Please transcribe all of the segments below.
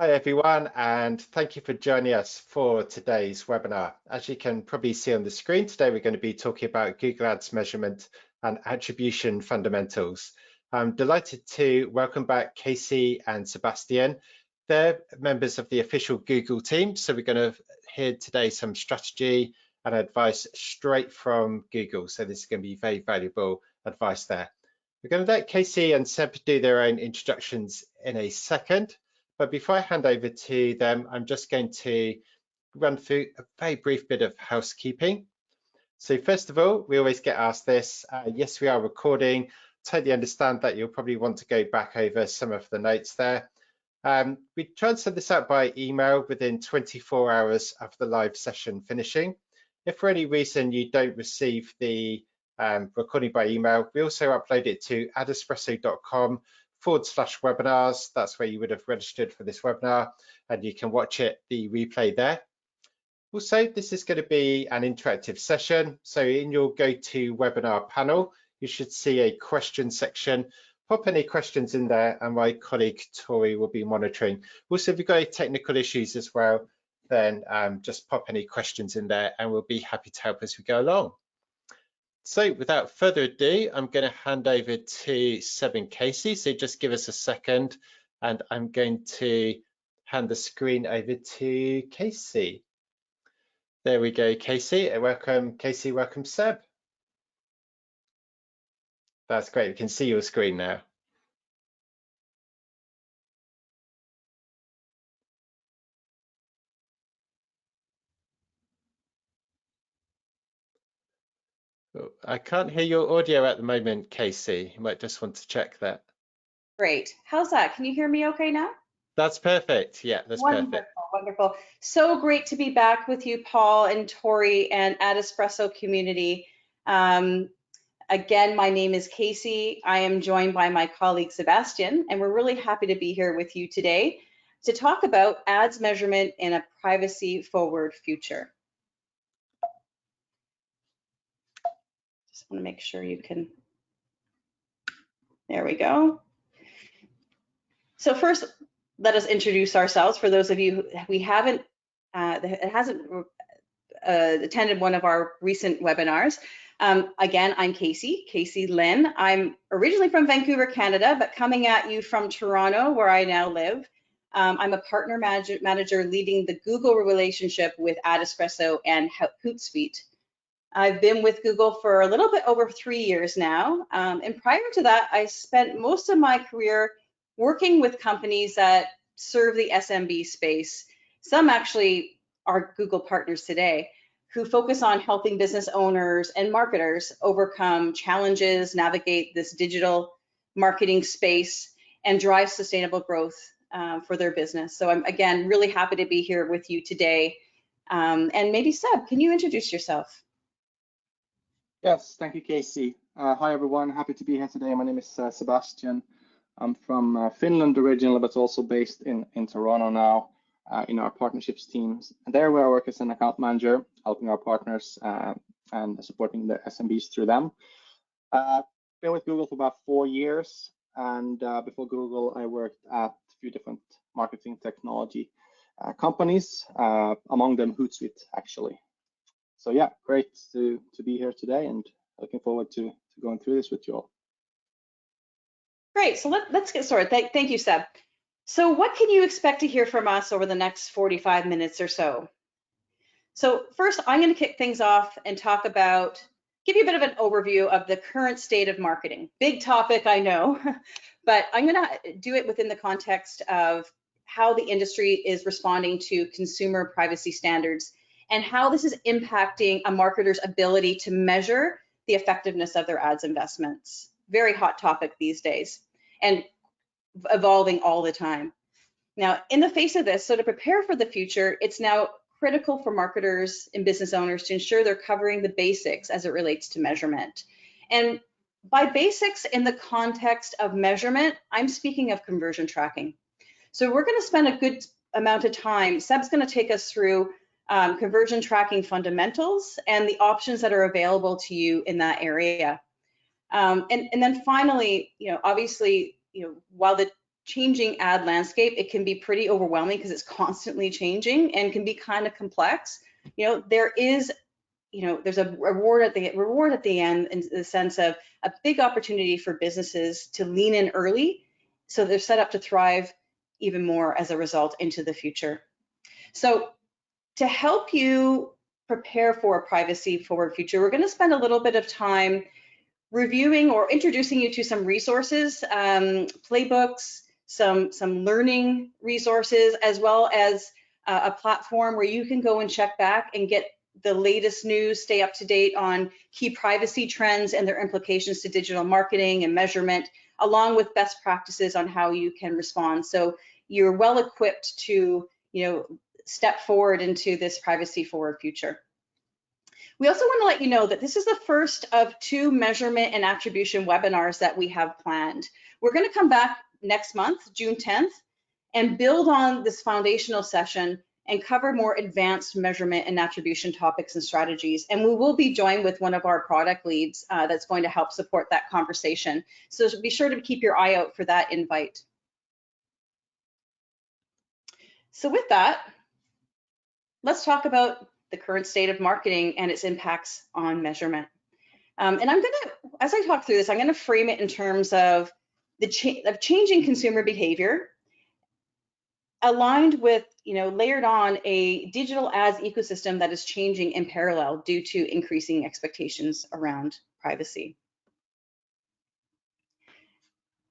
Hi everyone, and thank you for joining us for today's webinar. As you can probably see on the screen, today we're going to be talking about Google Ads measurement and attribution fundamentals. I'm delighted to welcome back Casey and Sebastian. They're members of the official Google team, so we're going to hear today some strategy and advice straight from Google. So this is going to be very valuable advice there. We're going to let Casey and Seb do their own introductions in a second. But before I hand over to them, I'm just going to run through a very brief bit of housekeeping. So first of all, we always get asked this. Yes, we are recording. Totally understand that you'll probably want to go back over some of the notes there. We try and send this out by email within 24 hours of the live session finishing. If for any reason you don't receive the recording by email, we also upload it to adespresso.com/webinars. That's where you would have registered for this webinar, and you can watch the replay there. Also, this is going to be an interactive session. So in your GoToWebinar panel, you should see a question section. Pop any questions in there, and my colleague Tori will be monitoring. Also, if you've got any technical issues as well, then just pop any questions in there, and we'll be happy to help as we go along. So without further ado, I'm going to hand over to Seb and Casey. So just give us a second, and I'm going to hand the screen over to Casey. There we go, Casey. Welcome, Casey. Welcome, Seb. That's great. We can see your screen now. I can't hear your audio at the moment, Casey. You might just want to check that. Great. How's that? Can you hear me okay now? That's perfect. Yeah, that's perfect. Wonderful. So great to be back with you, Paul and Tori and AdEspresso community. Again, my name is Casey. I am joined by my colleague Sebastian, and we're really happy to be here with you today to talk about ads measurement in a privacy-forward future. Just want to make sure you can. There we go. So first, let us introduce ourselves for those of you who hasn't attended one of our recent webinars. Again, I'm Casey Lynn. I'm originally from Vancouver, Canada, but coming at you from Toronto, where I now live. I'm a partner manager leading the Google relationship with AdEspresso and Hootsuite. I've been with Google for a little bit over 3 years now. And prior to that, I spent most of my career working with companies that serve the SMB space. Some actually are Google partners today, who focus on helping business owners and marketers overcome challenges, navigate this digital marketing space, and drive sustainable growth for their business. So I'm, again, really happy to be here with you today. And maybe Seb, can you introduce yourself? Yes, thank you, Casey. Hi, everyone. Happy to be here today. My name is Sebastian. I'm from Finland originally, but also based in Toronto now in our partnerships teams. And there where I work as an account manager, helping our partners and supporting the SMBs through them. Been with Google for about 4 years. And before Google, I worked at a few different marketing technology companies, among them Hootsuite, actually. So yeah, great to be here today and looking forward to going through this with you all. Great, so let's get started. Thank you, Seb. So what can you expect to hear from us over the next 45 minutes or so? So first, I'm going to kick things off and give you a bit of an overview of the current state of marketing. Big topic, I know, but I'm going to do it within the context of how the industry is responding to consumer privacy standards and how this is impacting a marketer's ability to measure the effectiveness of their ads investments. Very hot topic these days and evolving all the time. Now, in the face of this, so to prepare for the future, it's now critical for marketers and business owners to ensure they're covering the basics as it relates to measurement. And by basics in the context of measurement, I'm speaking of conversion tracking. So we're going to spend a good amount of time. Seb's going to take us through conversion tracking fundamentals and the options that are available to you in that area. And then finally, obviously, while the changing ad landscape, it can be pretty overwhelming because it's constantly changing and can be kind of complex. There is, there's a reward at the end in the sense of a big opportunity for businesses to lean in early, so they're set up to thrive even more as a result into the future. So to help you prepare for a privacy-forward future, we're going to spend a little bit of time reviewing or introducing you to some resources, playbooks, some learning resources, as well as a platform where you can go and check back and get the latest news, stay up to date on key privacy trends and their implications to digital marketing and measurement, along with best practices on how you can respond. So you're well equipped to, step forward into this privacy forward future. We also want to let you know that this is the first of 2 measurement and attribution webinars that we have planned. We're going to come back next month, June 10th, and build on this foundational session and cover more advanced measurement and attribution topics and strategies. And we will be joined with one of our product leads that's going to help support that conversation. So be sure to keep your eye out for that invite. So with that, let's talk about the current state of marketing and its impacts on measurement. And I'm gonna, as I talk through this, I'm gonna frame it in terms of the changing consumer behavior, aligned with, layered on a digital ads ecosystem that is changing in parallel due to increasing expectations around privacy.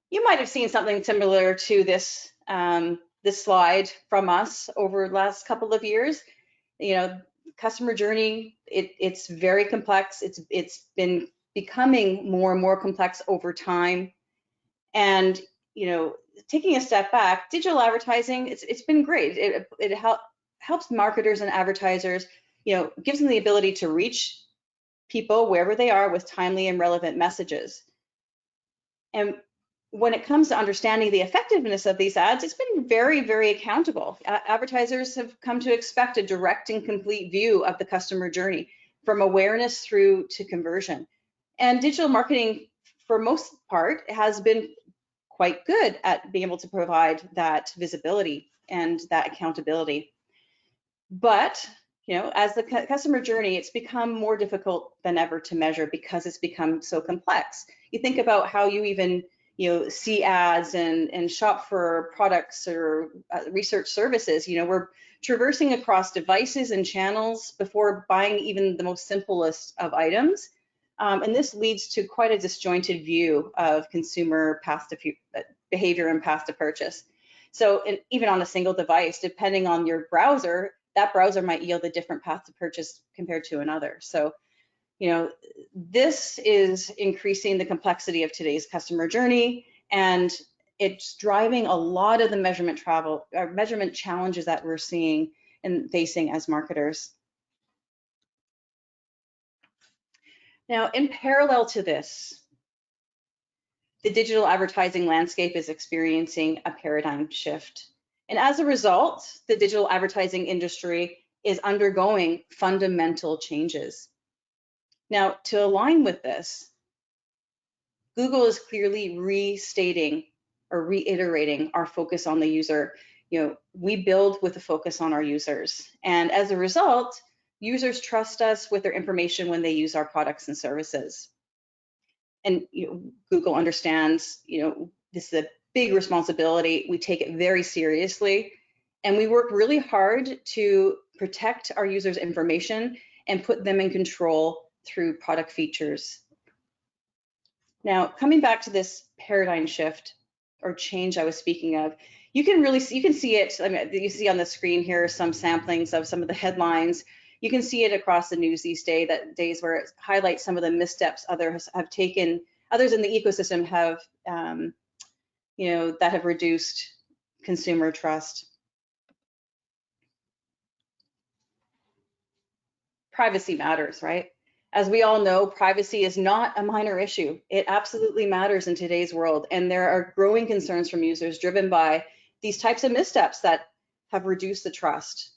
You might have seen something similar to this, this slide from us over the last couple of years. Customer journey, it's very complex. It's been becoming more and more complex over time. And, taking a step back, digital advertising, it's been great. It helps marketers and advertisers, gives them the ability to reach people wherever they are with timely and relevant messages. And when it comes to understanding the effectiveness of these ads, it's been very, very accountable. Advertisers have come to expect a direct and complete view of the customer journey, from awareness through to conversion. And digital marketing, for most part, has been quite good at being able to provide that visibility and that accountability. But, as the customer journey, it's become more difficult than ever to measure because it's become so complex. You think about how you even see ads and shop for products or research services. We're traversing across devices and channels before buying even the most simplest of items. And this leads to quite a disjointed view of consumer behavior and path to purchase. So even on a single device, depending on your browser, that browser might yield a different path to purchase compared to another. So this is increasing the complexity of today's customer journey, and it's driving a lot of the measurement challenges that we're seeing and facing as marketers. Now, in parallel to this, the digital advertising landscape is experiencing a paradigm shift. And as a result, the digital advertising industry is undergoing fundamental changes. Now, to align with this, Google is clearly restating or reiterating our focus on the user. We build with a focus on our users. And as a result, users trust us with their information when they use our products and services. And Google understands, this is a big responsibility. We take it very seriously. And we work really hard to protect our users' information and put them in control through product features. Now, coming back to this paradigm shift or change I was speaking of, you can see it. I mean, you see on the screen here some samplings of some of the headlines. You can see it across the news these days where it highlights some of the missteps others have taken, others in the ecosystem have, that have reduced consumer trust. Privacy matters, right? As we all know, privacy is not a minor issue. It absolutely matters in today's world. And there are growing concerns from users driven by these types of missteps that have reduced the trust.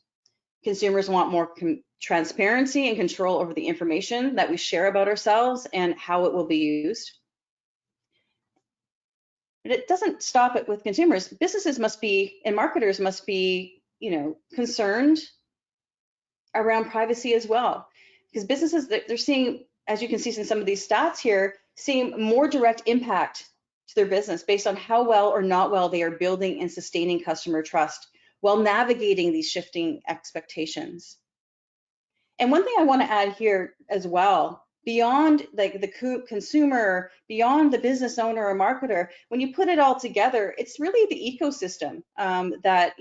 Consumers want more transparency and control over the information that we share about ourselves and how it will be used. But it doesn't stop it with consumers. Businesses must be, and marketers must be, concerned around privacy as well. Because businesses, they're seeing, as you can see in some of these stats here, seeing more direct impact to their business based on how well or not well they are building and sustaining customer trust while navigating these shifting expectations. And one thing I want to add here as well, beyond like the consumer, beyond the business owner or marketer, when you put it all together, it's really the ecosystem that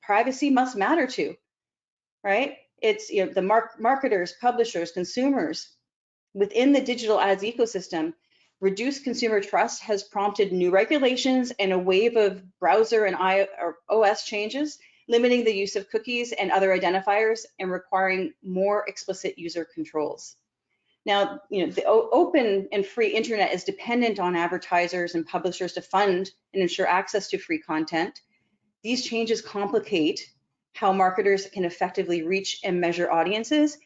privacy must matter to, right? It's the marketers, publishers, consumers within the digital ads ecosystem. Reduced consumer trust has prompted new regulations and a wave of browser and OS changes, limiting the use of cookies and other identifiers and requiring more explicit user controls. Now, the open and free internet is dependent on advertisers and publishers to fund and ensure access to free content. These changes complicate how marketers can effectively reach and measure audiences,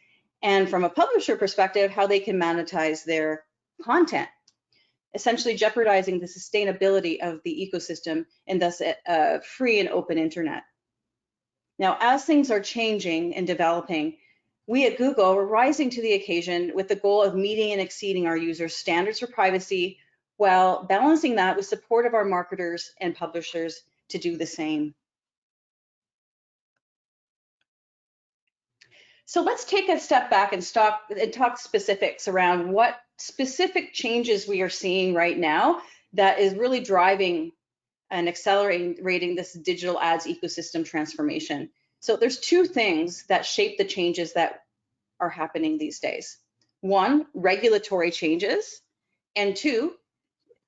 and from a publisher perspective, how they can monetize their content, essentially jeopardizing the sustainability of the ecosystem and thus a free and open internet. Now, as things are changing and developing, we at Google are rising to the occasion with the goal of meeting and exceeding our users' standards for privacy while balancing that with support of our marketers and publishers to do the same. So let's take a step back and talk specifics around what specific changes we are seeing right now that is really driving and accelerating this digital ads ecosystem transformation. So there's two things that shape the changes that are happening these days. One, regulatory changes, and two,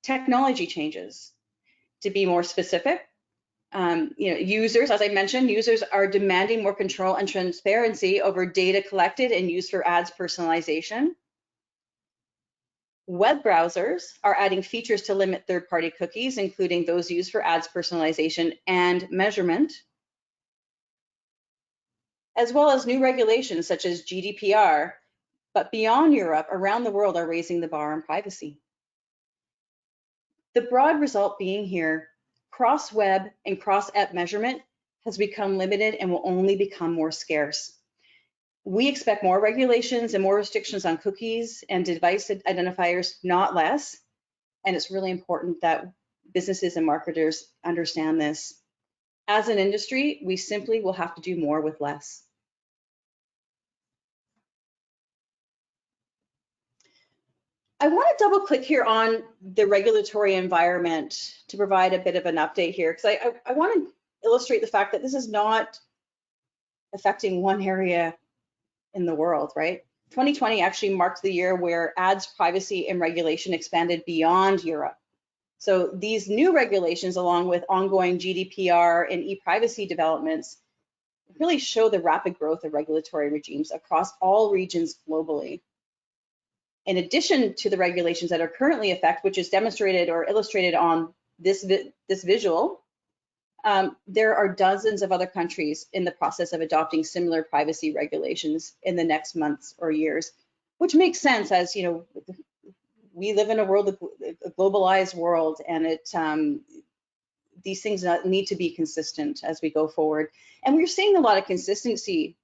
technology changes. To be more specific, users, as I mentioned, users are demanding more control and transparency over data collected and used for ads personalization. Web browsers are adding features to limit third-party cookies, including those used for ads personalization and measurement, as well as new regulations such as GDPR, but beyond Europe, around the world are raising the bar on privacy. The broad result being here, cross-web and cross-app measurement has become limited and will only become more scarce. We expect more regulations and more restrictions on cookies and device identifiers, not less. And it's really important that businesses and marketers understand this. As an industry, we simply will have to do more with less. I want to double click here on the regulatory environment to provide a bit of an update here, because I want to illustrate the fact that this is not affecting one area in the world, right? 2020 actually marked the year where ads privacy and regulation expanded beyond Europe. So these new regulations, along with ongoing GDPR and e-privacy developments, really show the rapid growth of regulatory regimes across all regions globally. In addition to the regulations that are currently in effect, which is demonstrated or illustrated on this visual, there are dozens of other countries in the process of adopting similar privacy regulations in the next months or years, which makes sense as we live in a globalized world, and these things need to be consistent as we go forward. And we're seeing a lot of consistency.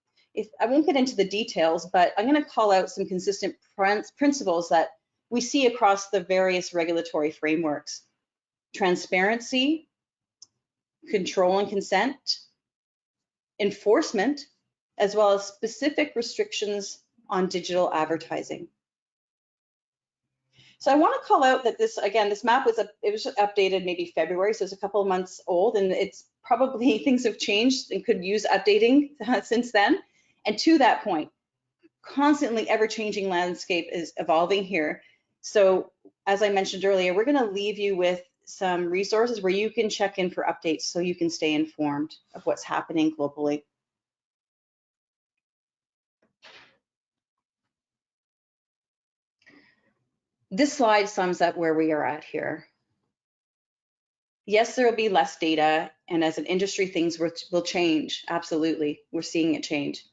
I won't get into the details, but I'm going to call out some consistent principles that we see across the various regulatory frameworks: transparency, control and consent, enforcement, as well as specific restrictions on digital advertising. So I want to call out that this map was updated maybe February, so it's a couple of months old, and it's probably things have changed and could use updating since then. And to that point, constantly ever-changing landscape is evolving here. So as I mentioned earlier, we're going to leave you with some resources where you can check in for updates so you can stay informed of what's happening globally. This slide sums up where we are at here. Yes, there will be less data, and as an industry, things will change. Absolutely, we're seeing it change.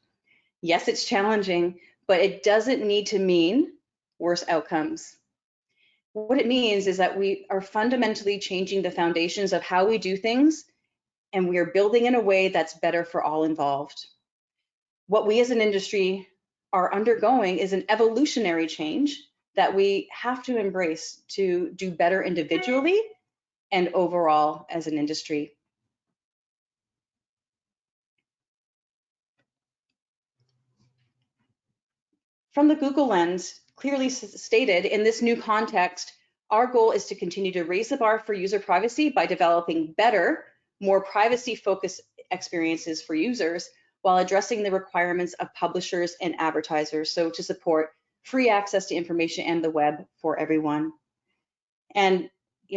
Yes, it's challenging, but it doesn't need to mean worse outcomes. What it means is that we are fundamentally changing the foundations of how we do things, and we are building in a way that's better for all involved. What we as an industry are undergoing is an evolutionary change that we have to embrace to do better individually and overall as an industry. From the Google lens, clearly stated, in this new context, our goal is to continue to raise the bar for user privacy by developing better, more privacy-focused experiences for users while addressing the requirements of publishers and advertisers, so to support free access to information and the web for everyone. And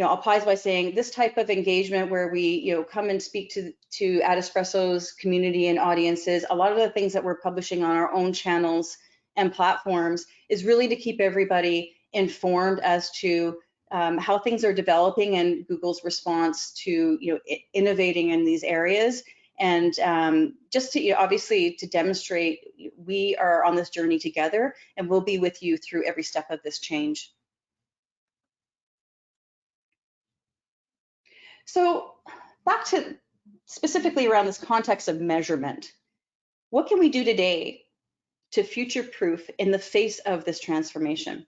I'll pause by saying this type of engagement where we come and speak to AdEspresso's community and audiences, a lot of the things that we're publishing on our own channels and platforms is really to keep everybody informed as to how things are developing and Google's response to innovating in these areas, and just to obviously to demonstrate we are on this journey together and we'll be with you through every step of this change. So back to specifically around this context of measurement, what can we do today to future-proof in the face of this transformation?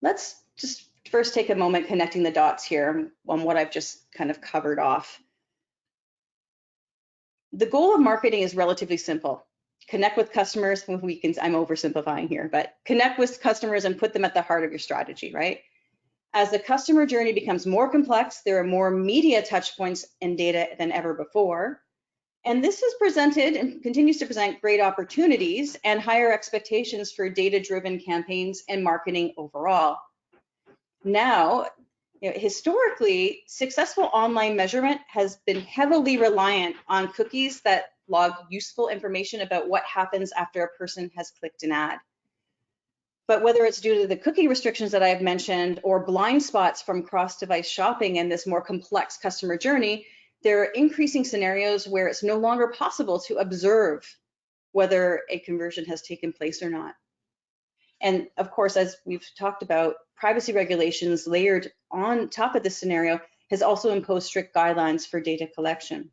Let's just first take a moment connecting the dots here on what I've just kind of covered off. The goal of marketing is relatively simple. Connect with customers. I'm oversimplifying here, but connect with customers and put them at the heart of your strategy, right? As the customer journey becomes more complex, there are more media touch points and data than ever before. And this has presented and continues to present great opportunities and higher expectations for data-driven campaigns and marketing overall. Now, historically, successful online measurement has been heavily reliant on cookies that log useful information about what happens after a person has clicked an ad. But whether it's due to the cookie restrictions that I've mentioned or blind spots from cross-device shopping and this more complex customer journey, there are increasing scenarios where it's no longer possible to observe whether a conversion has taken place or not. And of course, as we've talked about, privacy regulations layered on top of this scenario has also imposed strict guidelines for data collection.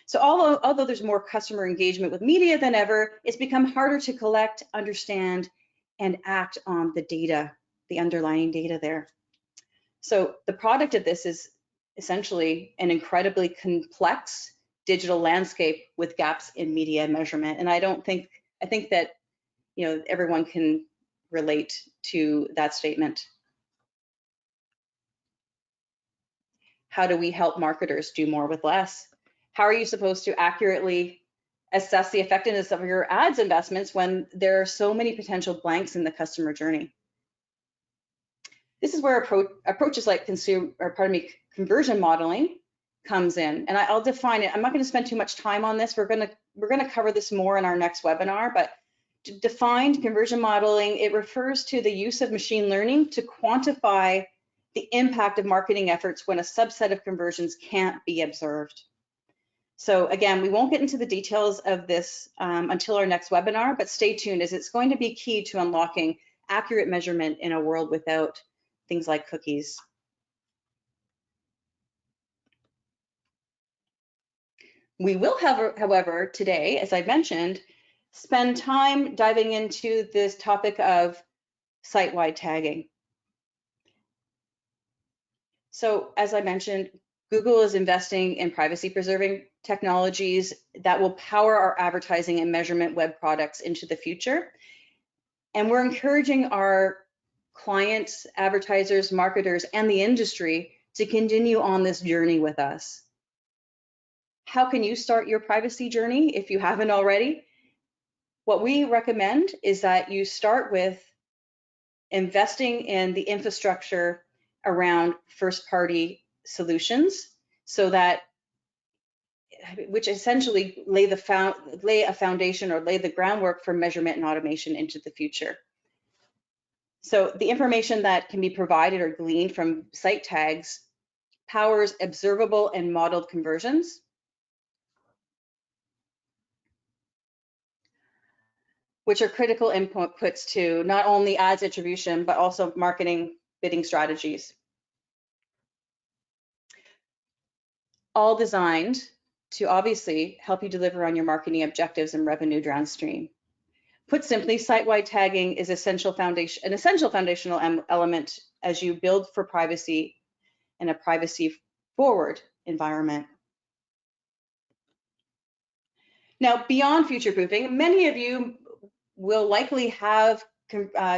So although there's more customer engagement with media than ever, it's become harder to collect, understand, and act on the data, the underlying data there. So the product of this is essentially an incredibly complex digital landscape with gaps in media measurement. And I think that everyone can relate to that statement. How do we help marketers do more with less? How are you supposed to accurately assess the effectiveness of your ads investments when there are so many potential blanks in the customer journey? This is where approaches like conversion modeling comes in, and I'll define it. I'm not going to spend too much time on this. We're going to cover this more in our next webinar, but to define conversion modeling, it refers to the use of machine learning to quantify the impact of marketing efforts when a subset of conversions can't be observed. So again, we won't get into the details of this until our next webinar, but stay tuned as it's going to be key to unlocking accurate measurement in a world without things like cookies. We will, however, today, as I mentioned, spend time diving into this topic of site-wide tagging. So as I mentioned, Google is investing in privacy-preserving technologies that will power our advertising and measurement web products into the future. And we're encouraging our clients, advertisers, marketers, and the industry to continue on this journey with us. How can you start your privacy journey if you haven't already? What we recommend is that you start with investing in the infrastructure around first-party solutions, so that, which essentially lay a foundation or lay the groundwork for measurement and automation into the future. So the information that can be provided or gleaned from site tags powers observable and modeled conversions. which are critical inputs to not only ads attribution, but also marketing bidding strategies. All designed to obviously help you deliver on your marketing objectives and revenue downstream. Put simply, site-wide tagging is an essential foundational element as you build for privacy in a privacy-forward environment. Now, beyond future-proofing, many of you will likely have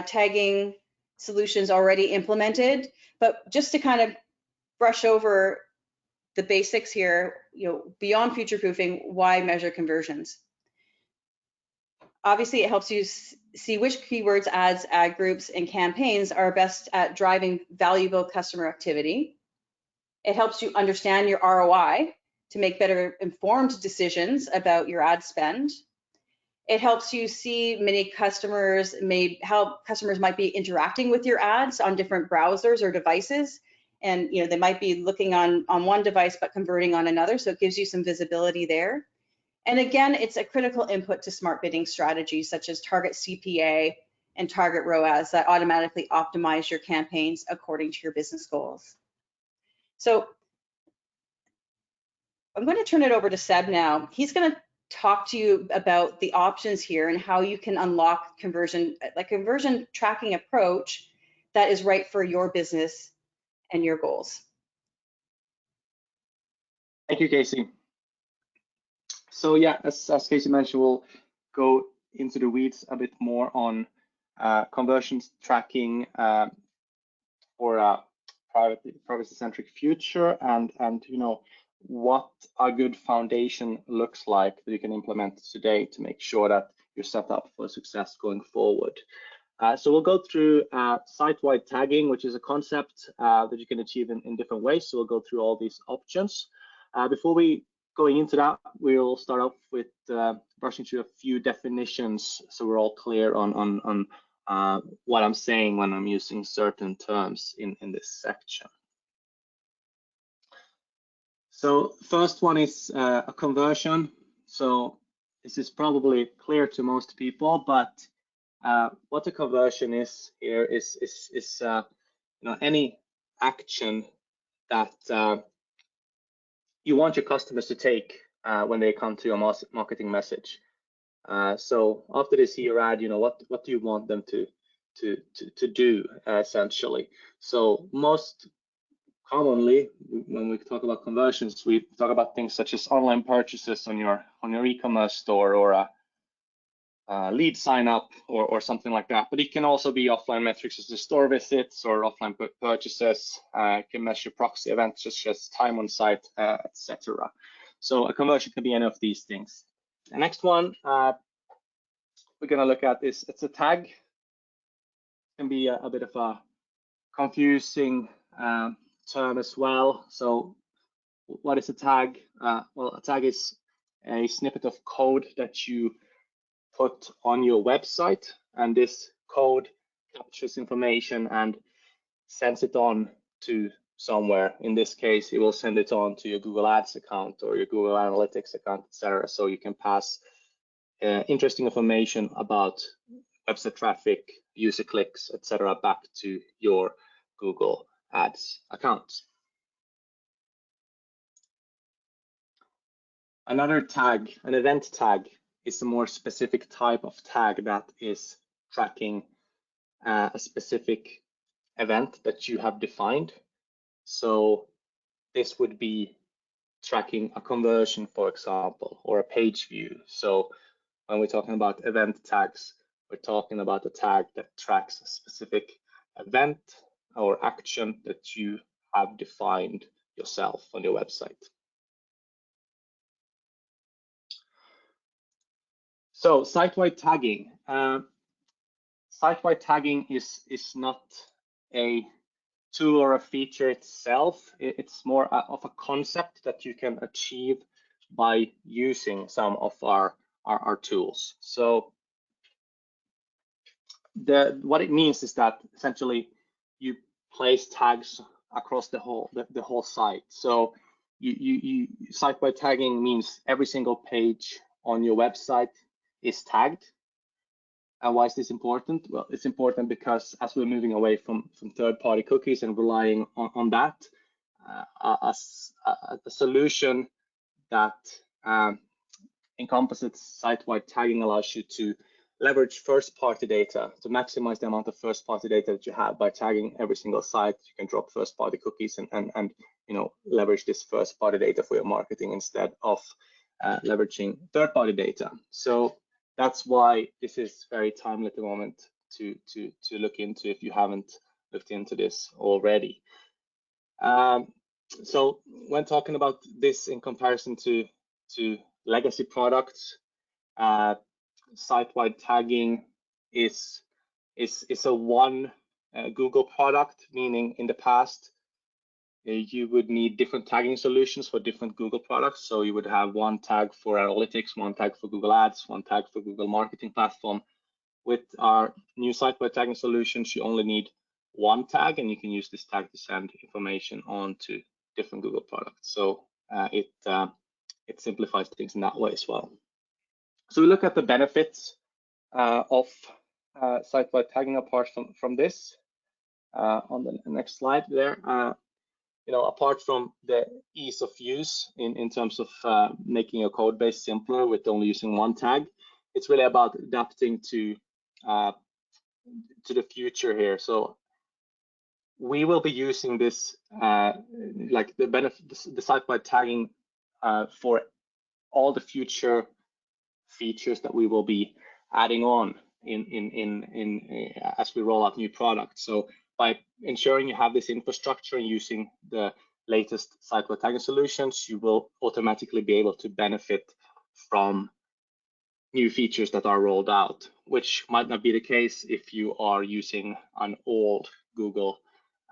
tagging solutions already implemented, but just to kind of brush over the basics here, beyond future-proofing, why measure conversions? Obviously, it helps you see which keywords, ads, ad groups, and campaigns are best at driving valuable customer activity. It helps you understand your ROI to make better informed decisions about your ad spend. It helps you see how customers might be interacting with your ads on different browsers or devices. And they might be looking on one device but converting on another, so it gives you some visibility there. And again, it's a critical input to smart bidding strategies such as target CPA and target ROAS that automatically optimize your campaigns according to your business goals. So I'm going to turn it over to Seb now. He's going to talk to you about the options here and how you can unlock conversion tracking approach that is right for your business and your goals. Thank you, Casey. So yeah, as Casey mentioned, we'll go into the weeds a bit more on conversions tracking for a privacy-centric future, and what a good foundation looks like that you can implement today to make sure that you're set up for success going forward. So we'll go through site-wide tagging, which is a concept that you can achieve in different ways. So we'll go through all these options. Before we going into that, we'll start off with brushing through a few definitions so we're all clear on what I'm saying when I'm using certain terms in this section. So first one is a conversion. So this is probably clear to most people, but what a conversion is here is any action that you want your customers to take when they come to your marketing message. So after they see your ad, what do you want them to do essentially? So most commonly, when we talk about conversions, we talk about things such as online purchases on your e-commerce store, or a lead sign up, or something like that. But it can also be offline metrics such as store visits or offline purchases. You can measure proxy events such as time on site, etc. So a conversion can be any of these things. The next one we're going to look at is it's a tag. It can be a bit of a confusing term as well. So what is a tag? Well, a tag is a snippet of code that you put on your website, and this code captures information and sends it on to somewhere. In this case, it will send it on to your Google Ads account or your Google Analytics account, etc. So you can pass interesting information about website traffic, user clicks, etc. back to your Google Ads account. Another tag, an event tag, is a more specific type of tag that is tracking a specific event that you have defined. So this would be tracking a conversion, for example, or a page view. So when we're talking about event tags, we're talking about a tag that tracks a specific event or action that you have defined yourself on your website. So site-wide tagging. Site-wide tagging is not a tool or a feature itself. It's more of a concept that you can achieve by using some of our tools. So what it means is that essentially you place tags across the whole site. So site-wide tagging means every single page on your website is tagged. Why is this important? Well, it's important because as we're moving away from third-party cookies and relying on that, a solution that encompasses site-wide tagging allows you to leverage first-party data to maximize the amount of first-party data that you have by tagging every single site. You can drop first-party cookies and leverage this first-party data for your marketing instead of leveraging third-party data. So that's why this is very timely at the moment to look into if you haven't looked into this already. So when talking about this in comparison to legacy products, site-wide tagging is a one Google product, meaning in the past you would need different tagging solutions for different Google products. So you would have one tag for analytics, one tag for Google Ads, one tag for Google Marketing Platform. With our new site-wide tagging solutions, you only need one tag, and you can use this tag to send information on to different Google products. So it simplifies things in that way as well. So we look at the benefits of site-wide tagging apart from this on the next slide there. Apart from the ease of use in terms of making your code base simpler with only using one tag, it's really about adapting to the future here. So we will be using this like the site-wide tagging for all the future features that we will be adding on as we roll out new products. So by ensuring you have this infrastructure and using the latest site-wide tagging solutions, you will automatically be able to benefit from new features that are rolled out, which might not be the case if you are using an old Google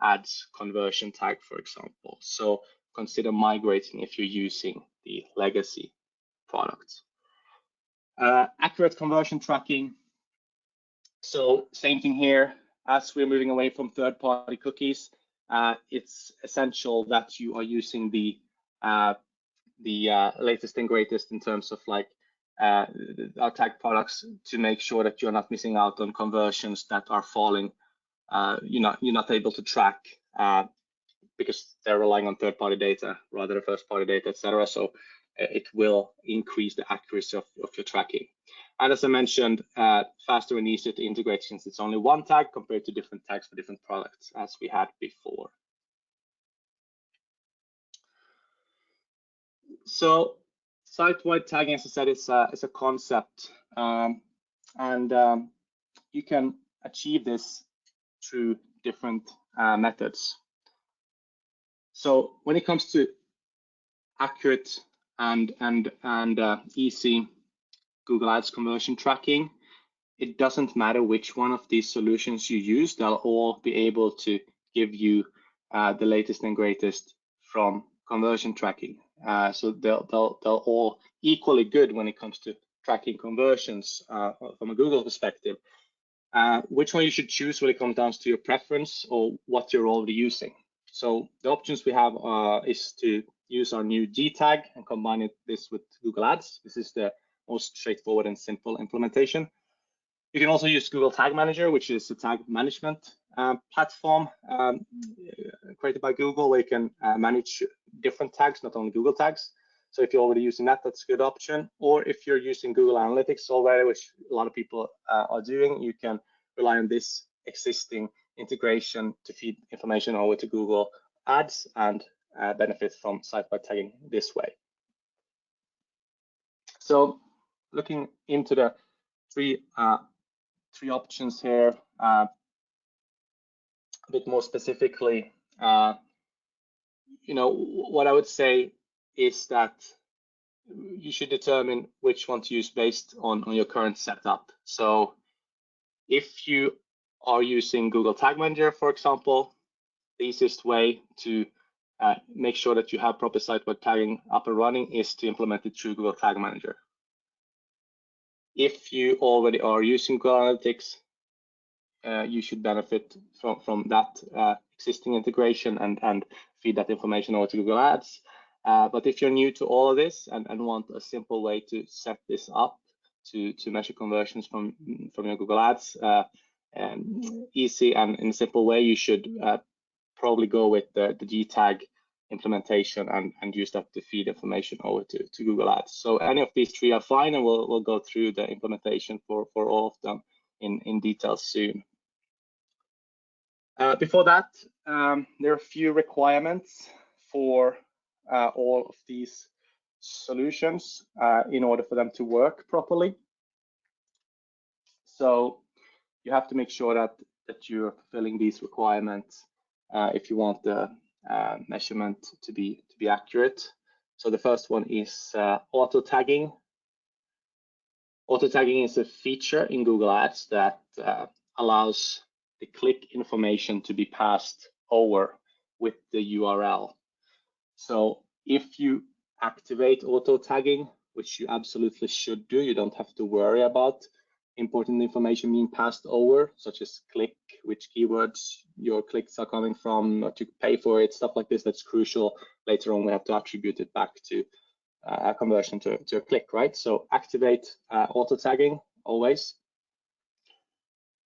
Ads conversion tag, for example. So consider migrating if you're using the legacy products. Accurate conversion tracking. So same thing here. As we're moving away from third-party cookies, it's essential that you are using the latest and greatest in terms of like our tag products to make sure that you're not missing out on conversions that are falling. You're not able to track because they're relying on third-party data rather than first-party data, etc. So it will increase the accuracy of your tracking. And as I mentioned, faster and easier to integrate since it's only one tag compared to different tags for different products as we had before. So site-wide tagging, as I said, is a concept, and you can achieve this through different methods. So when it comes to accurate and easy Google Ads conversion tracking, it doesn't matter which one of these solutions you use, they'll all be able to give you the latest and greatest from conversion tracking. So they'll all equally good when it comes to tracking conversions from a Google perspective. Which one you should choose really comes down to your preference or what you're already using. So the options we have is to use our new G tag and combine this with Google Ads. This is the most straightforward and simple implementation. You can also use Google Tag Manager, which is a tag management platform created by Google, where you can manage different tags, not only Google tags. So if you're already using that, that's a good option. Or if you're using Google Analytics already, which a lot of people are doing, you can rely on this existing integration to feed information over to Google Ads and benefit from site-wide tagging this way. So looking into the three options here, a bit more specifically, what I would say is that you should determine which one to use based on your current setup. So if you are using Google Tag Manager, for example, the easiest way to make sure that you have proper site-wide tagging up and running is to implement it through Google Tag Manager. If you already are using Google Analytics, you should benefit from that existing integration and feed that information over to Google Ads. But if you're new to all of this and want a simple way to set this up, to measure conversions from your Google Ads easy and in a simple way, you should probably go with the G tag implementation and use that to feed information over to Google Ads. So any of these three are fine, and we'll go through the implementation for all of them in detail soon. Before that, there are a few requirements for all of these solutions in order for them to work properly. So you have to make sure that you're fulfilling these requirements if you want the measurement to be accurate. So the first one is auto tagging. Auto tagging is a feature in Google Ads that allows the click information to be passed over with the URL. So if you activate auto tagging, which you absolutely should do, you don't have to worry about important information being passed over, such as click, which keywords your clicks are coming from, what you pay for it, stuff like this. That's crucial. Later on, we have to attribute it back to a conversion to a click, right? So activate auto tagging always.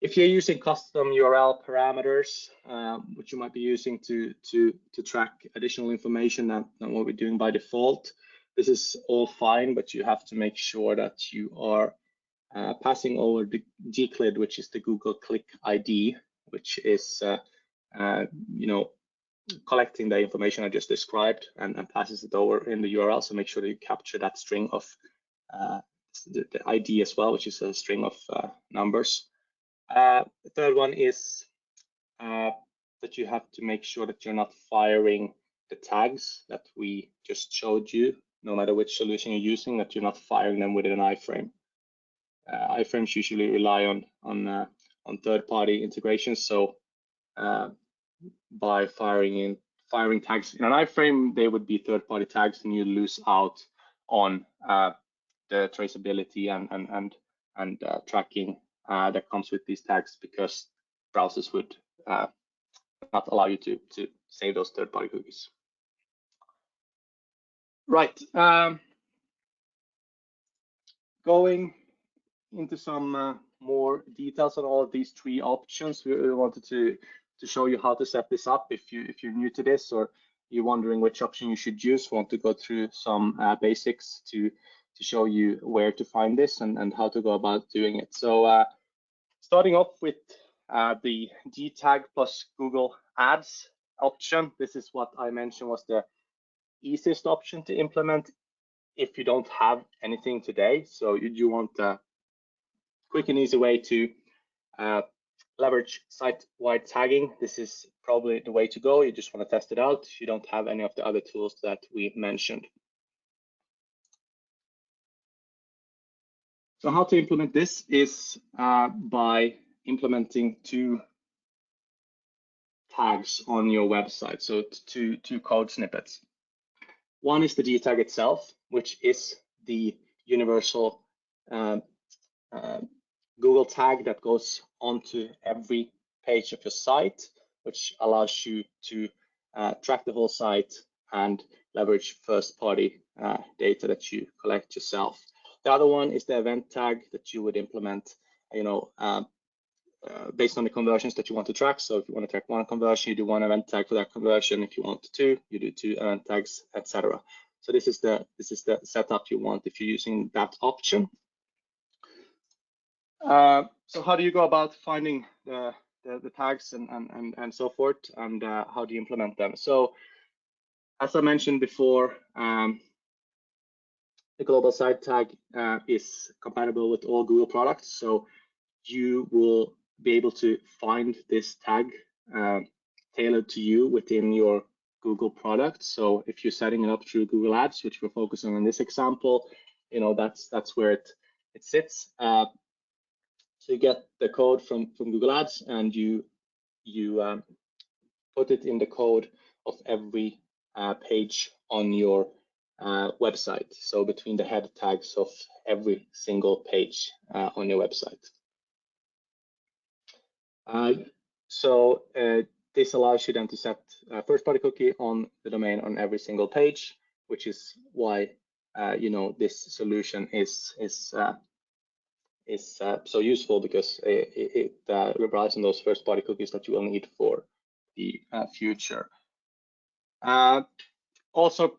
If you're using custom URL parameters, which you might be using to track additional information than what we're doing by default, this is all fine, but you have to make sure that you are passing over the gclid, which is the Google Click ID, which is collecting the information I just described and passes it over in the URL. So make sure that you capture that string of the ID as well, which is a string of numbers. The third one is that you have to make sure that you're not firing the tags that we just showed you, no matter which solution you're using, that you're not firing them within an iframe. Iframes usually rely on third-party integrations, so by firing tags in an iframe, they would be third-party tags, and you lose out on the traceability and tracking that comes with these tags, because browsers would not allow you to save those third-party cookies. Right. Going into some more details on all of these three options, we wanted to show you how to set this up. If you're new to this, or you're wondering which option you should use, we want to go through some basics to show you where to find this and how to go about doing it. So starting off with the G tag plus Google Ads option, this is what I mentioned was the easiest option to implement if you don't have anything today. So you want a quick and easy way to leverage site-wide tagging. This is probably the way to go. You just want to test it out if you don't have any of the other tools that we mentioned. So how to implement this is by implementing two tags on your website. So two code snippets. One is the G tag itself, which is the universal Google tag that goes onto every page of your site, which allows you to track the whole site and leverage first-party data that you collect yourself. The other one is the event tag that you would implement, based on the conversions that you want to track. So if you want to track one conversion, you do one event tag for that conversion. If you want two, you do two event tags, etc. So this is the setup you want if you're using that option. So how do you go about finding the tags and so forth, and how do you implement them? So as I mentioned before, the global site tag is compatible with all Google products. So you will be able to find this tag tailored to you within your Google product. So if you're setting it up through Google Ads, which we're focusing on this example, that's where it sits. So you get the code from Google Ads, and you put it in the code of every page on your website. So between the head tags of every single page on your website. This allows you then to set a first-party cookie on the domain on every single page, which is why this solution is is so useful because it relies on those first-party cookies that you will need for the future. Also,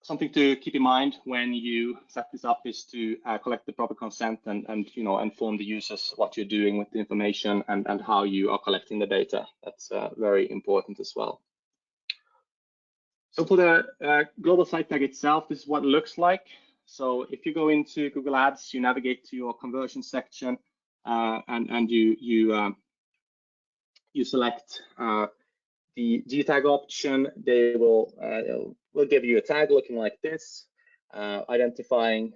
something to keep in mind when you set this up is to collect the proper consent and inform the users what you're doing with the information and how you are collecting the data. That's very important as well. So for the global site tag itself, this is what it looks like. So if you go into Google Ads, you navigate to your conversion section and you select the G tag option. They will give you a tag looking like this, identifying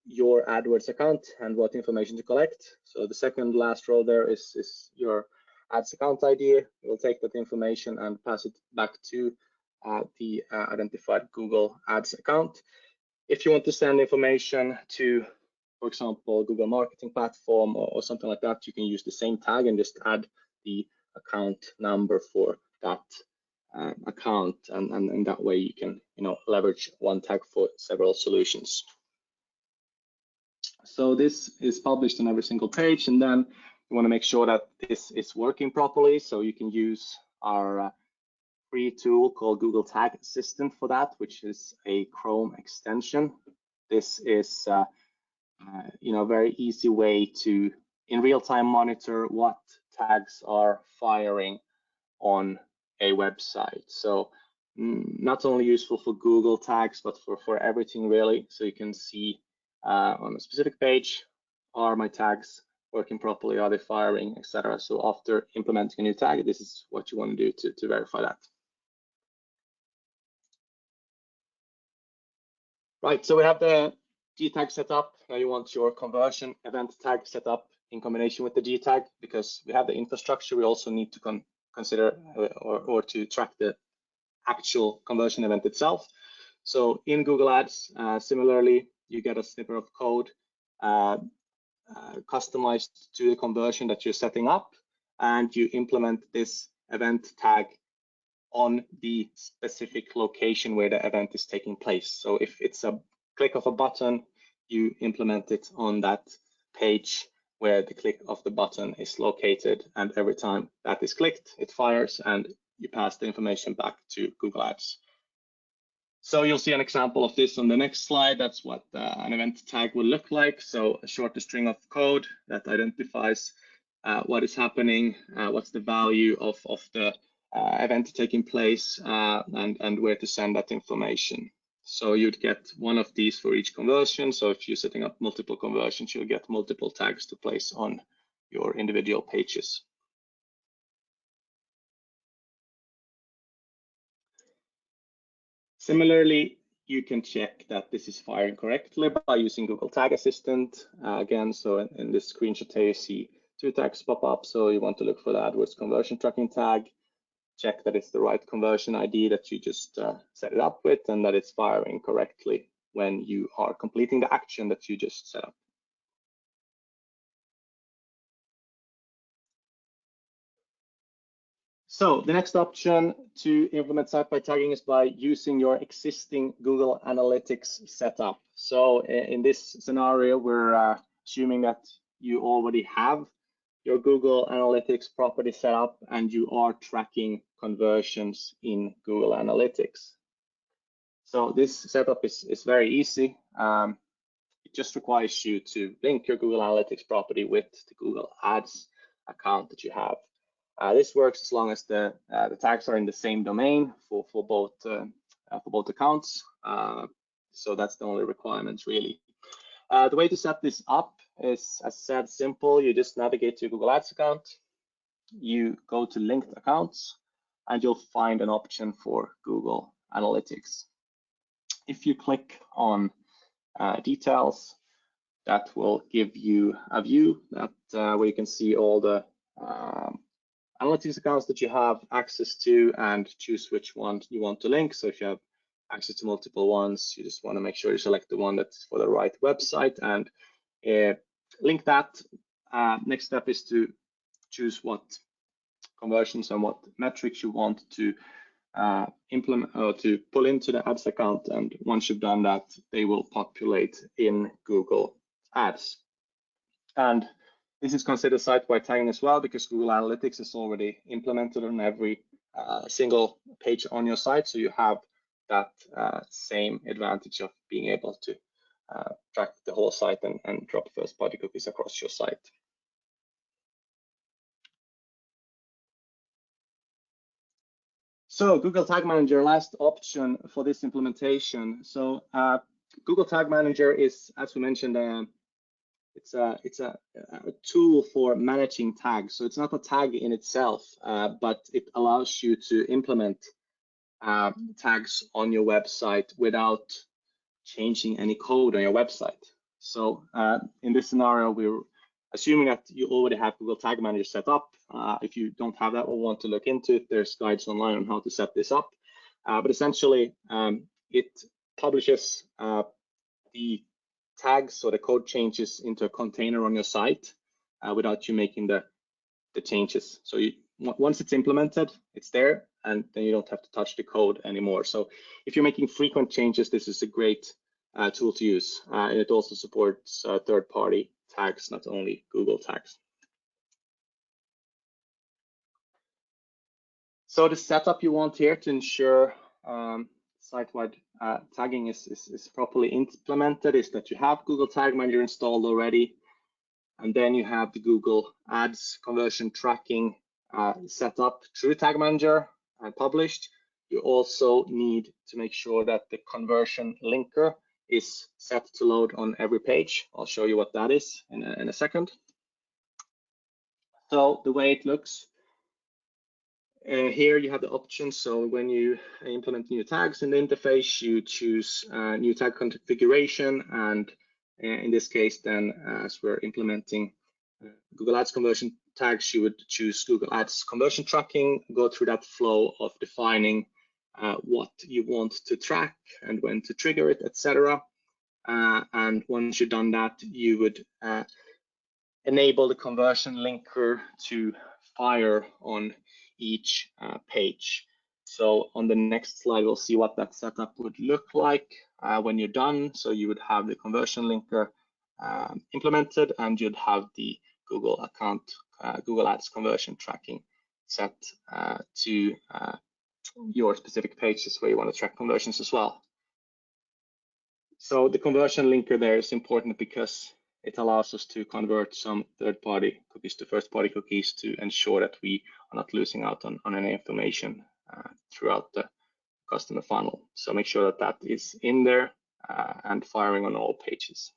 your AdWords account and what information to collect. So the second last row there is your ads account ID. We'll take that information and pass it back to the identified Google Ads account. If you want to send information to, for example, Google Marketing Platform or something like that, you can use the same tag and just add the account number for that account, and that way you can leverage one tag for several solutions. So this is published on every single page, and then you want to make sure that this is working properly. So you can use our free tool called Google Tag Assistant for that, which is a Chrome extension. This is a very easy way to in real time monitor what tags are firing on a website. So not only useful for Google tags, but for everything really. So you can see on a specific page, are my tags working properly? Are they firing, etc. So after implementing a new tag, this is what you want to do to verify that. Right, so we have the G tag set up. Now you want your conversion event tag set up in combination with the G tag. Because we have the infrastructure, we also need to consider or to track the actual conversion event itself. So in Google Ads, similarly, you get a snippet of code customized to the conversion that you're setting up, and you implement this event tag on the specific location where the event is taking place. So if it's a click of a button, you implement it on that page where the click of the button is located, and every time that is clicked, it fires and you pass the information back to Google Ads. So you'll see an example of this on the next slide. That's what an event tag will look like. So a short string of code that identifies what is happening, what's the value of the event taking place, and where to send that information. So you'd get one of these for each conversion. So if you're setting up multiple conversions, you'll get multiple tags to place on your individual pages. Similarly, you can check that this is firing correctly by using Google Tag Assistant. Again, so in this screenshot here, you see two tags pop up. So you want to look for the AdWords conversion tracking tag, check that it's the right conversion ID that you just set it up with, and that it's firing correctly when you are completing the action that you just set up. So the next option to implement SiteByTagging is by using your existing Google Analytics setup. So in this scenario, we're assuming that you already have your Google Analytics property set up and you are tracking conversions in Google Analytics. So this setup is very easy. It just requires you to link your Google Analytics property with the Google Ads account that you have. This works as long as the tags are in the same domain for both accounts. So that's the only requirement really. The way to set this up is, as said, simple. You just navigate to your Google Ads account. You go to linked accounts, and you'll find an option for Google Analytics. If you click on details, that will give you a view that where you can see all the analytics accounts that you have access to and choose which one you want to link. So if you have access to multiple ones, you just want to make sure you select the one that's for the right website and link that. Next step is to choose what conversions and what metrics you want to implement or to pull into the ads account. And once you've done that, they will populate in Google Ads. And this is considered site-wide tagging as well, because Google Analytics is already implemented on every single page on your site. So you have that same advantage of being able to track the whole site and drop first-party cookies across your site. So Google Tag Manager, last option for this implementation. So Google Tag Manager is, as we mentioned, it's a tool for managing tags. So it's not a tag in itself, but it allows you to implement tags on your website without changing any code on your website. So in this scenario, we're assuming that you already have Google Tag Manager set up. If you don't have that or want to look into it, there's guides online on how to set this up. But essentially, it publishes the tags or the code changes into a container on your site without you making the changes. So once it's implemented, it's there, and then you don't have to touch the code anymore. So if you're making frequent changes, this is a great tool to use. And it also supports third-party tags, not only Google tags. So the setup you want here to ensure site-wide tagging is properly implemented is that you have Google Tag Manager installed already, and then you have the Google Ads conversion tracking set up through Tag Manager and published. You also need to make sure that the conversion linker is set to load on every page. I'll show you what that is in a second. So the way it looks, here you have the options. So when you implement new tags in the interface, you choose new tag configuration, and in this case, then as we're implementing Google Ads conversion tags, you would choose Google Ads conversion tracking, go through that flow of defining what you want to track and when to trigger it, etc. And once you've done that, you would enable the conversion linker to fire on each page. So on the next slide, we'll see what that setup would look like when you're done. So you would have the conversion linker implemented, and you'd have the Google account, Google Ads conversion tracking set to your specific pages where you want to track conversions as well. So the conversion linker there is important because it allows us to convert some third-party cookies to first-party cookies to ensure that we are not losing out on any information throughout the customer funnel. So make sure that that is in there and firing on all pages.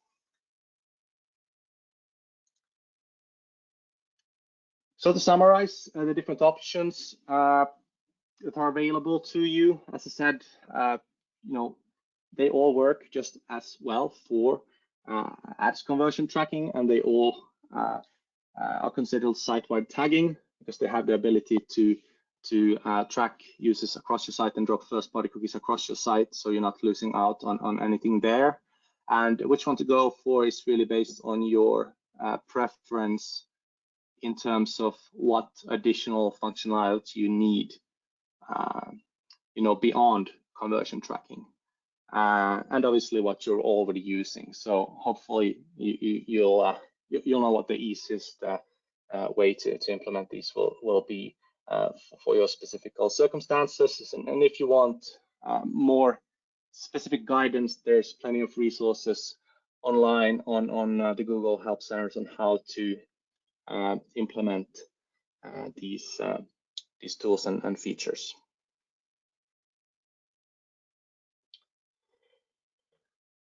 So to summarize the different options that are available to you, as I said, they all work just as well for ads conversion tracking, and they all are considered site-wide tagging because they have the ability to track users across your site and drop first-party cookies across your site, so you're not losing out on anything there. And which one to go for is really based on your preference in terms of what additional functionality you need, beyond conversion tracking. And obviously what you're already using. So hopefully you'll know what the easiest way to implement these will be for your specific circumstances. And if you want more specific guidance, there's plenty of resources online on the Google Help Centers on how to implement these tools and features.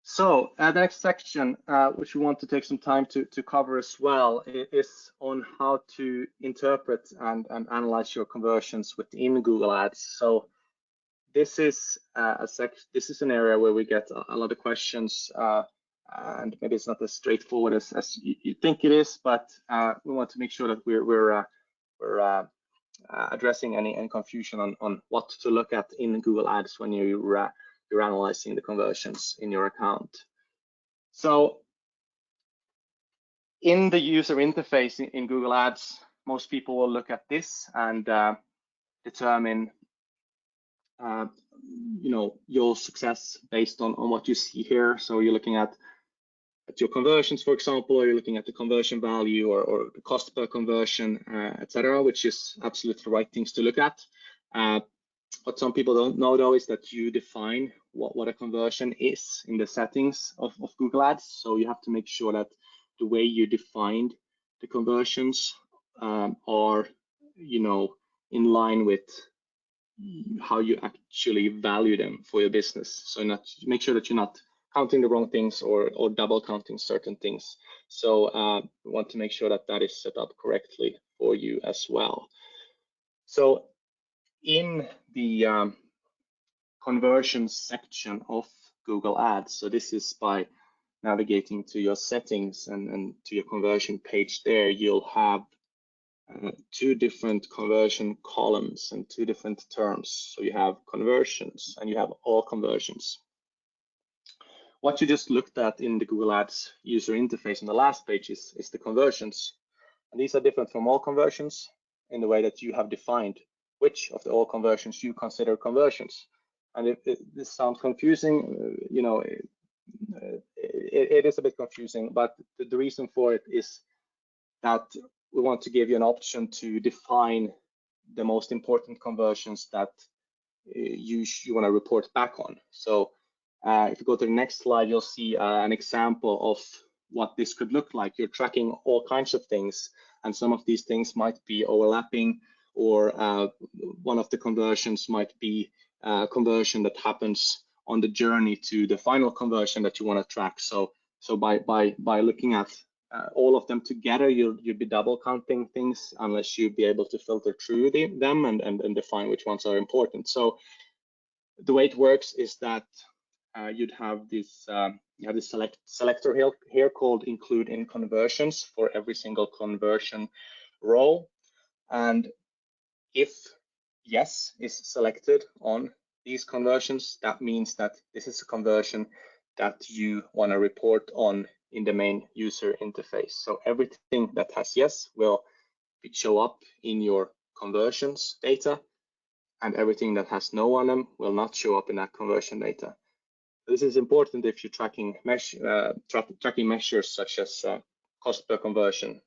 So the next section, which we want to take some time to cover as well, is on how to interpret and analyze your conversions within Google Ads. So this is an area where we get a lot of questions, and maybe it's not as straightforward as you think it is, but we want to make sure that we're addressing any confusion on what to look at in Google Ads when you're analyzing the conversions in your account. So in the user interface in Google Ads, most people will look at this and determine your success based on what you see here. So you're looking at at your conversions, for example, or you're looking at the conversion value or the cost per conversion, etc., which is absolutely the right things to look at. What some people don't know, though, is that you define what a conversion is in the settings of Google Ads. So you have to make sure that the way you defined the conversions are, in line with how you actually value them for your business. So make sure that you're not counting the wrong things or double counting certain things. So we want to make sure that that is set up correctly for you as well. So in the conversions section of Google Ads, so this is by navigating to your settings and to your conversion page there, you'll have two different conversion columns and two different terms. So you have conversions and you have all conversions. What you just looked at in the Google Ads user interface on the last page is the conversions. And these are different from all conversions in the way that you have defined which of the all conversions you consider conversions. And if this sounds confusing, it is a bit confusing, but the reason for it is that we want to give you an option to define the most important conversions that you want to report back on. So if you go to the next slide, you'll see an example of what this could look like. You're tracking all kinds of things, and some of these things might be overlapping, or one of the conversions might be a conversion that happens on the journey to the final conversion that you want to track. So by looking at all of them together, you'd be double counting things unless you'd be able to filter through them and define which ones are important. So the way it works is that you'd have this selector here called include in conversions for every single conversion row. And if yes is selected on these conversions, that means that this is a conversion that you want to report on in the main user interface. So everything that has yes will show up in your conversions data, and everything that has no on them will not show up in that conversion data. This is important if you're tracking measures such as cost per conversion.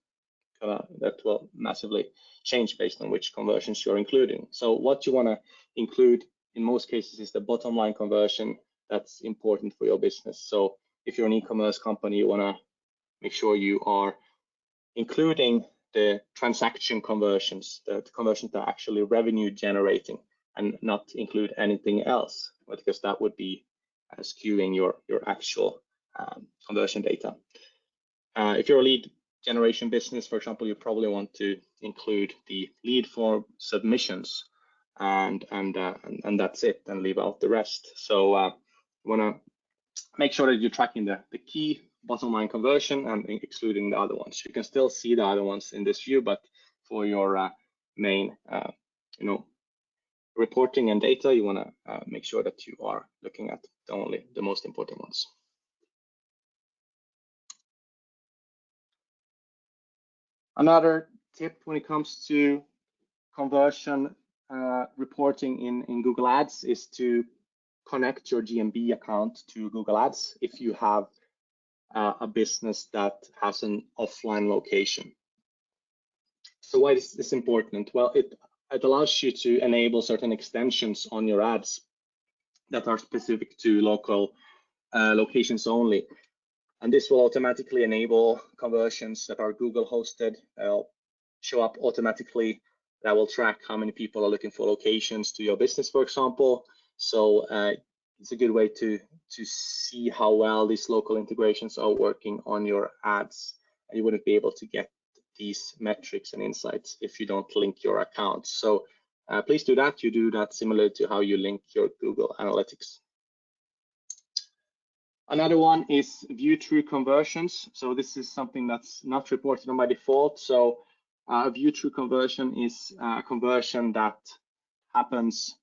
That will massively change based on which conversions you're including. So what you want to include in most cases is the bottom line conversion that's important for your business. So if you're an e-commerce company, you want to make sure you are including the transaction conversions, the conversions that are actually revenue generating, and not include anything else, because that would be skewing your actual conversion data. If you're a lead generation business, for example, you probably want to include the lead form submissions, and that's it, and leave out the rest. So you want to make sure that you're tracking the key bottom line conversion and excluding the other ones. You can still see the other ones in this view, but for your main reporting and data, you want to make sure that you are looking at only the most important ones. Another tip when it comes to conversion reporting in Google Ads is to connect your GMB account to Google Ads if you have a business that has an offline location. So why is this important? Well, it allows you to enable certain extensions on your ads that are specific to local locations only. And this will automatically enable conversions that are Google hosted. They'll show up automatically. That will track how many people are looking for locations to your business, for example. So it's a good way to see how well these local integrations are working on your ads. And you wouldn't be able to get these metrics and insights if you don't link your accounts. So please do that. You do that similar to how you link your Google Analytics. Another one is view through conversions. So this is something that's not reported on by default. So a view through conversion is a conversion that happens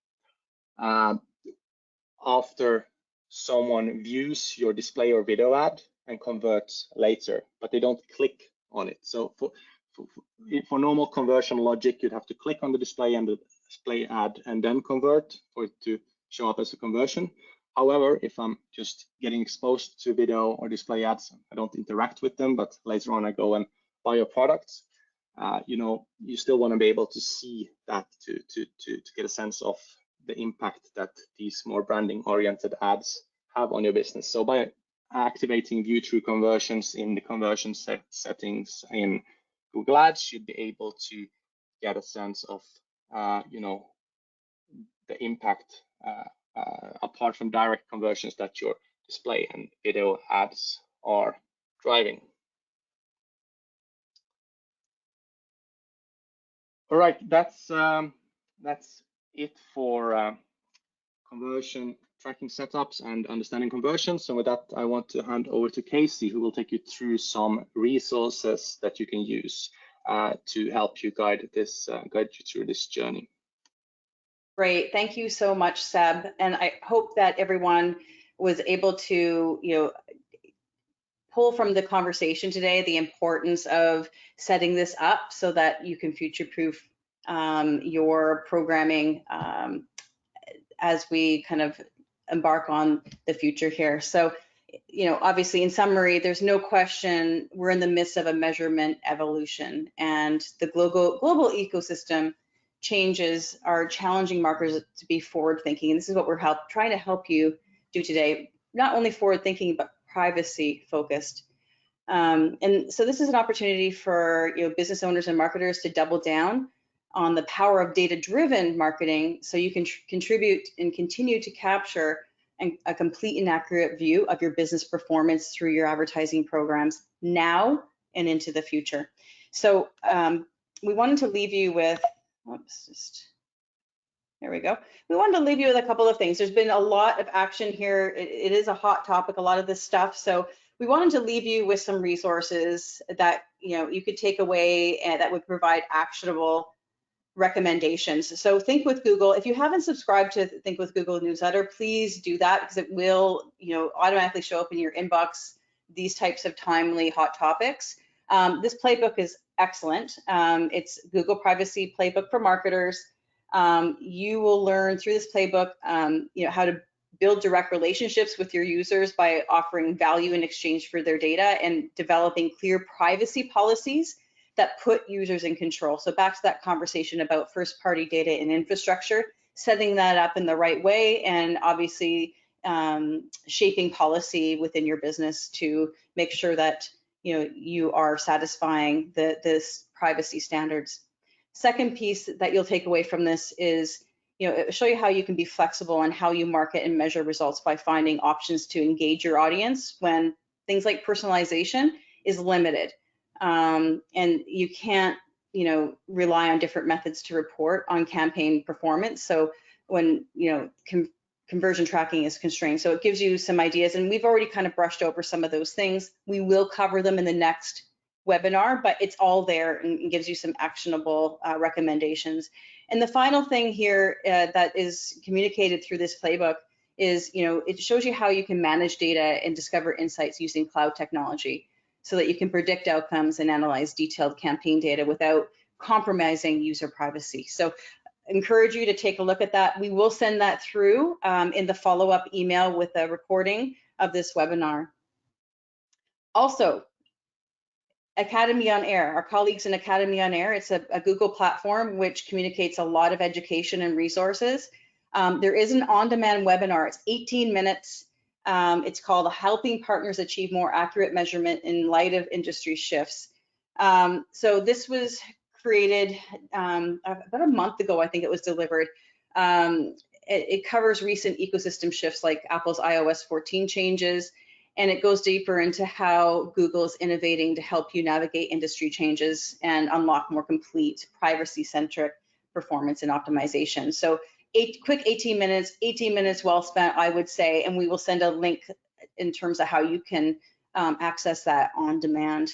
after someone views your display or video ad and converts later, but they don't click on it. So for normal conversion logic, you'd have to click on the display and the display ad and then convert for it to show up as a conversion. However, if I'm just getting exposed to video or display ads, I don't interact with them, but later on I go and buy your products, you still want to be able to see that to get a sense of the impact that these more branding-oriented ads have on your business. So by activating view-through conversions in the conversion settings in Google Ads, you'd be able to get a sense of, the impact apart from direct conversions that your display and video ads are driving. All right, that's it for conversion tracking setups and understanding conversions. So with that, I want to hand over to Casey, who will take you through some resources that you can use to help you guide you through this journey. Great, thank you so much, Seb. And I hope that everyone was able to, pull from the conversation today the importance of setting this up so that you can future-proof your programming as we kind of embark on the future here. So, obviously in summary, there's no question we're in the midst of a measurement evolution, and the global ecosystem changes are challenging marketers to be forward-thinking. And this is what we're trying to help you do today, not only forward-thinking, but privacy-focused. And so this is an opportunity for business owners and marketers to double down on the power of data-driven marketing, so you can contribute and continue to capture a complete and accurate view of your business performance through your advertising programs now and into the future. So we wanted to leave you with, there we go. We wanted to leave you with a couple of things. There's been a lot of action here. It is a hot topic, a lot of this stuff. So we wanted to leave you with some resources that you could take away and that would provide actionable recommendations. So Think with Google, if you haven't subscribed to Think with Google newsletter, please do that, because it will automatically show up in your inbox these types of timely hot topics. This playbook is excellent. It's Google Privacy Playbook for Marketers. You will learn through this playbook how to build direct relationships with your users by offering value in exchange for their data and developing clear privacy policies that put users in control. So back to that conversation about first-party data and infrastructure, setting that up in the right way, and obviously shaping policy within your business to make sure that you are satisfying this privacy standards. Second piece that you'll take away from this is show you how you can be flexible on how you market and measure results by finding options to engage your audience when things like personalization is limited. And you can't, rely on different methods to report on campaign performance. So when, conversion tracking is constrained. So it gives you some ideas, and we've already kind of brushed over some of those things. We will cover them in the next webinar, but it's all there and gives you some actionable recommendations. And the final thing here that is communicated through this playbook is, it shows you how you can manage data and discover insights using cloud technology, so that you can predict outcomes and analyze detailed campaign data without compromising user privacy. So I encourage you to take a look at that. We will send that through in the follow-up email with a recording of this webinar. Also, Academy on Air, our colleagues in Academy on Air, it's a Google platform which communicates a lot of education and resources. There is an on-demand webinar. It's 18 minutes. It's called Helping Partners Achieve More Accurate Measurement in Light of Industry Shifts. So this was created about a month ago, I think it was delivered. It covers recent ecosystem shifts like Apple's iOS 14 changes, and it goes deeper into how Google is innovating to help you navigate industry changes and unlock more complete privacy-centric performance and optimization. So quick 18 minutes well spent, I would say, and we will send a link in terms of how you can access that on demand.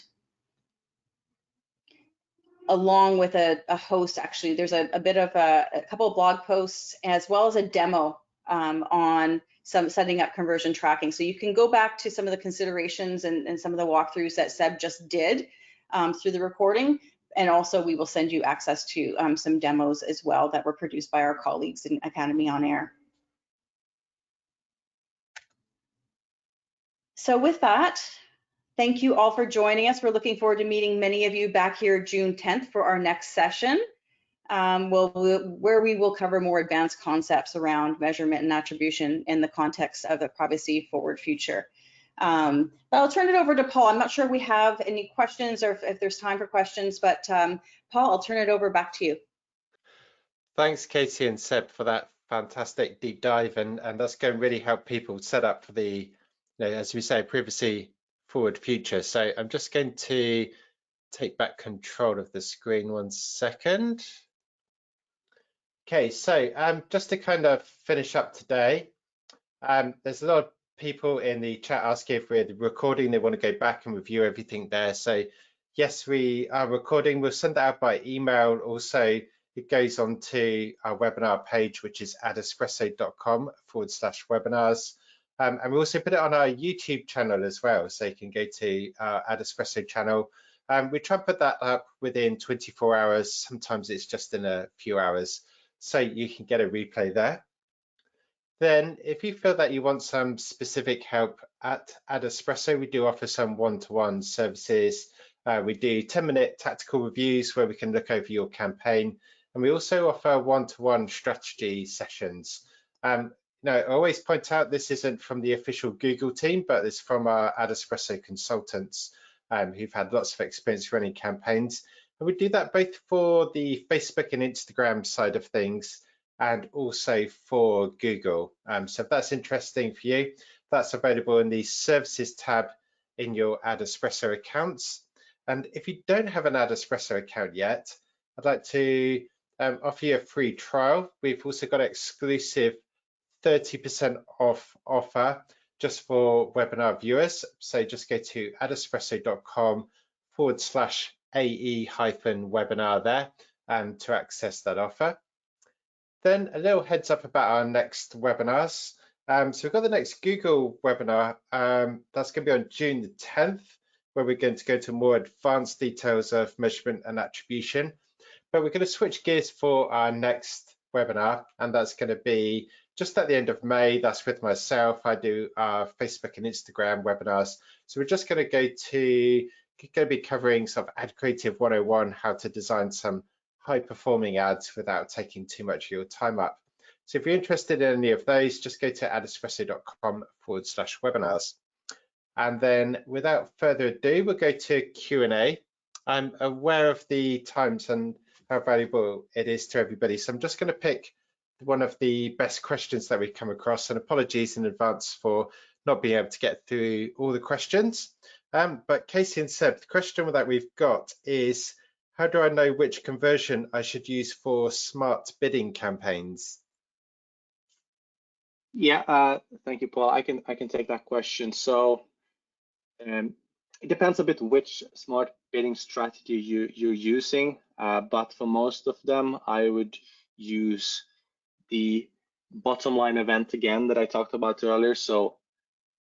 Along with a host, actually, there's a bit of a couple of blog posts as well as a demo on setting up conversion tracking. So you can go back to some of the considerations and some of the walkthroughs that Seb just did through the recording. And also we will send you access to some demos as well that were produced by our colleagues in Academy on Air. So with that, thank you all for joining us. We're looking forward to meeting many of you back here June 10th for our next session, where we will cover more advanced concepts around measurement and attribution in the context of a privacy forward future. But I'll turn it over to Paul. I'm not sure if we have any questions or if there's time for questions, but Paul, I'll turn it over back to you. Thanks, Casey and Seb, for that fantastic deep dive, and that's going to really help people set up for the, as we say, privacy forward future. So I'm just going to take back control of the screen 1 second. Okay, so just to kind of finish up today, there's a lot of people in the chat asking if we're recording. They want to go back and review everything there. So yes, we are recording. We'll send that out by email. Also, it goes on to our webinar page, which is adespresso.com/webinars. And we also put it on our YouTube channel as well. So you can go to our AdEspresso channel. We try and put that up within 24 hours. Sometimes it's just in a few hours. So you can get a replay there. Then if you feel that you want some specific help at AdEspresso, we do offer some one-to-one services. We do 10-minute tactical reviews where we can look over your campaign. And we also offer one-to-one strategy sessions. I always point out this isn't from the official Google team, but it's from our AdEspresso consultants who've had lots of experience running campaigns. And we do that both for the Facebook and Instagram side of things and also for Google. So if that's interesting for you, that's available in the Services tab in your AdEspresso accounts. And if you don't have an AdEspresso account yet, I'd like to offer you a free trial. We've also got an exclusive 30% off offer just for webinar viewers. So just go to adespresso.com/AE-webinar there to access that offer. Then a little heads up about our next webinars. So we've got the next Google webinar. That's going to be on June the 10th, where we're going to go to more advanced details of measurement and attribution. But we're going to switch gears for our next webinar, and that's going to be just at the end of May. That's with myself. I do our Facebook and Instagram webinars. So we're just going to be covering sort of Ad Creative 101, how to design some high-performing ads without taking too much of your time up. So if you're interested in any of those, just go to adespresso.com/webinars. And then without further ado, we'll go to Q&A. I'm aware of the times and how valuable it is to everybody. So I'm just going to pick one of the best questions that we come across, and apologies in advance for not being able to get through all the questions. But Casey and Seb, the question that we've got is, how do I know which conversion I should use for smart bidding campaigns? Yeah, thank you, Paul. I can take that question. So it depends a bit which smart bidding strategy you're using, but for most of them, I would use the bottom line event again that I talked about earlier. So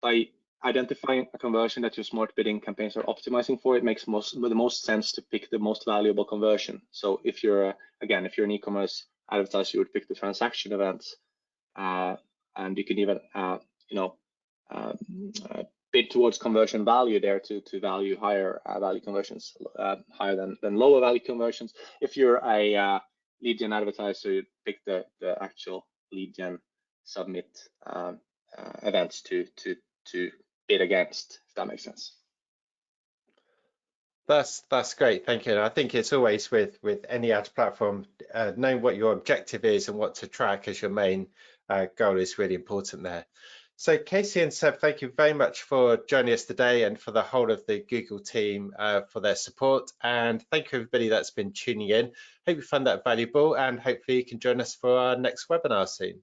by identifying a conversion that your smart bidding campaigns are optimizing for, it makes the most sense to pick the most valuable conversion. So if you're if you're an e-commerce advertiser, you would pick the transaction events, and you can even bid towards conversion value there to value higher value conversions, higher than lower value conversions. If you're a lead gen advertiser, you pick the actual lead gen submit events to bid against, if that makes sense. That's great, thank you. I think it's always with any ad platform, knowing what your objective is and what to track as your main goal is really important there. So Casey and Seb, thank you very much for joining us today, and for the whole of the Google team for their support. And thank you everybody that's been tuning in. Hope you found that valuable, and hopefully you can join us for our next webinar soon.